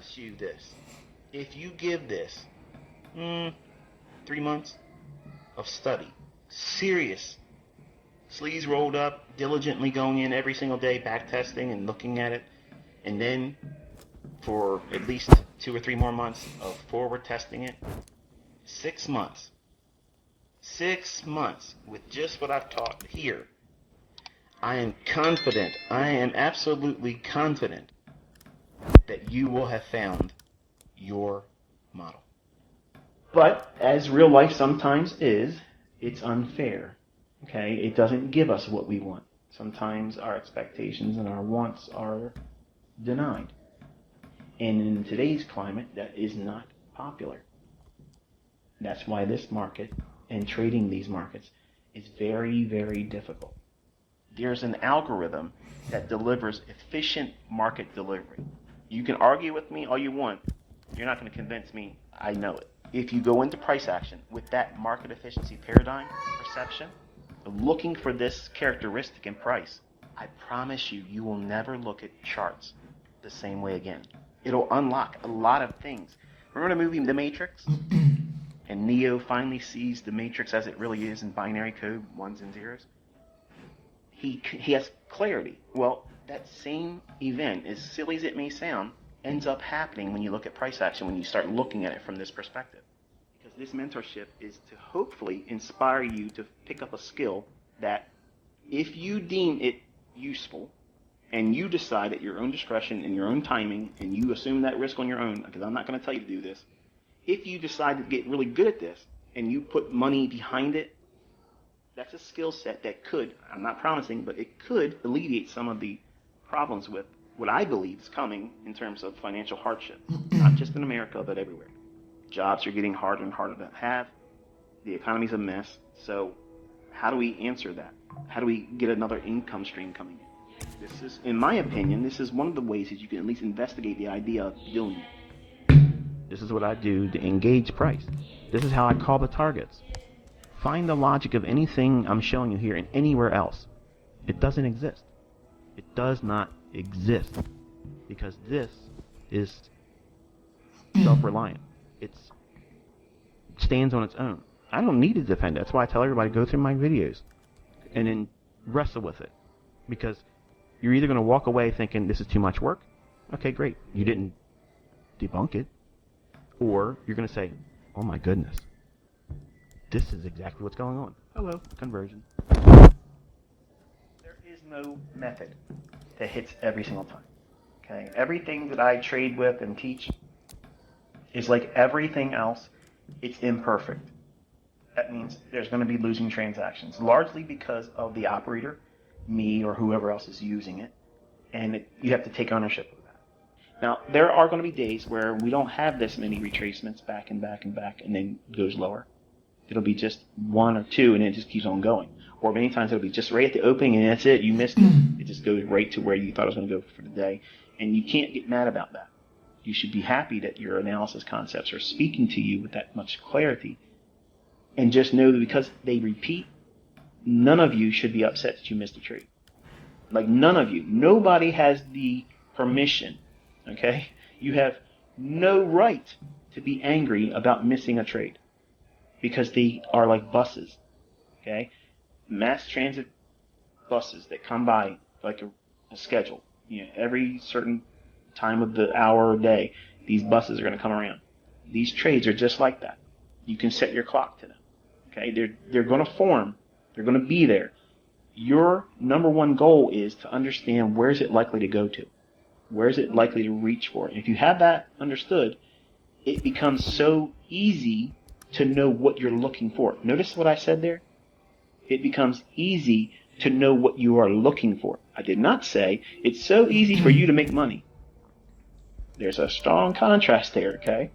promise you this. If you give this 3 months of study, serious, sleeves rolled up, diligently going in every single day, back testing and looking at it, and then for at least 2 or 3 more months of forward testing it, 6 months. 6 months with just what I've taught here. I am confident, I am absolutely confident that you will have found your model. But as real life sometimes is, it's unfair. Okay? It doesn't give us what we want. Sometimes our expectations and our wants are denied. And in today's climate, that is not popular. That's why this market and trading these markets is very, very difficult. There's an algorithm that delivers efficient market delivery. You can argue with me all you want. You're not going to convince me I know it. If you go into price action with that market efficiency paradigm, perception, of looking for this characteristic in price, I promise you, you will never look at charts the same way again. It'll unlock a lot of things. Remember the movie The Matrix? And Neo finally sees the Matrix as it really is in binary code, ones and zeros. He has clarity. Well, that same event, as silly as it may sound, ends up happening when you look at price action, when you start looking at it from this perspective. Because this mentorship is to hopefully inspire you to pick up a skill that, if you deem it useful, and you decide at your own discretion and your own timing, and you assume that risk on your own, because I'm not going to tell you to do this, if you decide to get really good at this, and you put money behind it, that's a skill set that could, I'm not promising, but it could alleviate some of the problems with what I believe is coming in terms of financial hardship, not just in America, but everywhere. Jobs are getting harder and harder to have. The economy's a mess. So how do we answer that? How do we get another income stream coming in? This is, in my opinion, this is one of the ways that you can at least investigate the idea of doing it. This is what I do to engage price. This is how I call the targets. Find the logic of anything I'm showing you here and anywhere else. It doesn't exist. It does not exist. Because this is self-reliant. It stands on its own. I don't need to defend it. That's why I tell everybody, go through my videos and then wrestle with it. Because you're either going to walk away thinking this is too much work. Okay, great. You didn't debunk it. Or you're going to say, oh my goodness, this is exactly what's going on. Hello, conversion. There is no method that hits every single time. Okay, everything that I trade with and teach is like everything else. It's imperfect. That means there's going to be losing transactions, largely because of the operator, me or whoever else is using it, and you have to take ownership of that. Now, there are going to be days where we don't have this many retracements back and back and back, and then it goes lower. It'll be just one or two, and it just keeps on going. Or many times it'll be just right at the opening, and that's it. You missed it. It just goes right to where you thought it was going to go for the day, and you can't get mad about that. You should be happy that your analysis concepts are speaking to you with that much clarity, and just know that because they repeat, none of you should be upset that you missed a trade. Like, none of you. Nobody has the permission, okay? You have no right to be angry about missing a trade, because they are like buses, okay? Mass transit buses that come by like a schedule. You know, every certain time of the hour or day, these buses are going to come around. These trades are just like that. You can set your clock to them, okay? They're going to form. They're going to be there. Your number one goal is to understand, where is it likely to go to? Where is it likely to reach for? And if you have that understood, it becomes so easy to know what you're looking for. Notice what I said there? It becomes easy to know what you are looking for. I did not say it's so easy for you to make money. There's a strong contrast there, okay?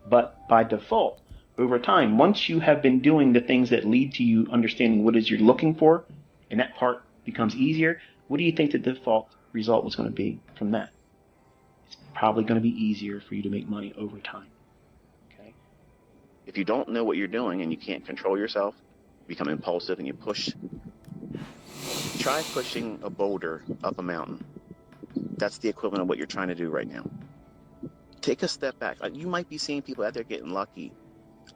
But by default, over time, once you have been doing the things that lead to you understanding what it is you're looking for, and that part becomes easier, what do you think the default result was going to be from that? It's probably going to be easier for you to make money over time. Okay? If you don't know what you're doing and you can't control yourself, you become impulsive and you push. Try pushing a boulder up a mountain. That's the equivalent of what you're trying to do right now. take a step back. You might be seeing people out there getting lucky.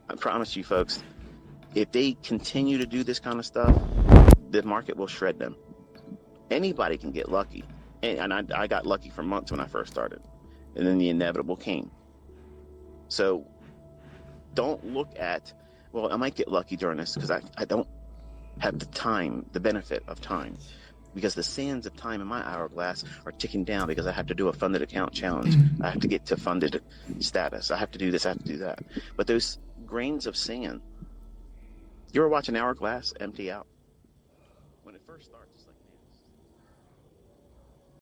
I promise you, folks, if they continue to do this kind of stuff, the market will shred them. Anybody can get lucky. And I got lucky for months when I first started. And then the inevitable came. So don't look at, well, I might get lucky during this because I don't have the benefit of time. Because the sands of time in my hourglass are ticking down because I have to do a funded account challenge. I have to get to funded status. I have to do this, I have to do that. But those grains of sand, you ever watch an hourglass empty out? When it first started,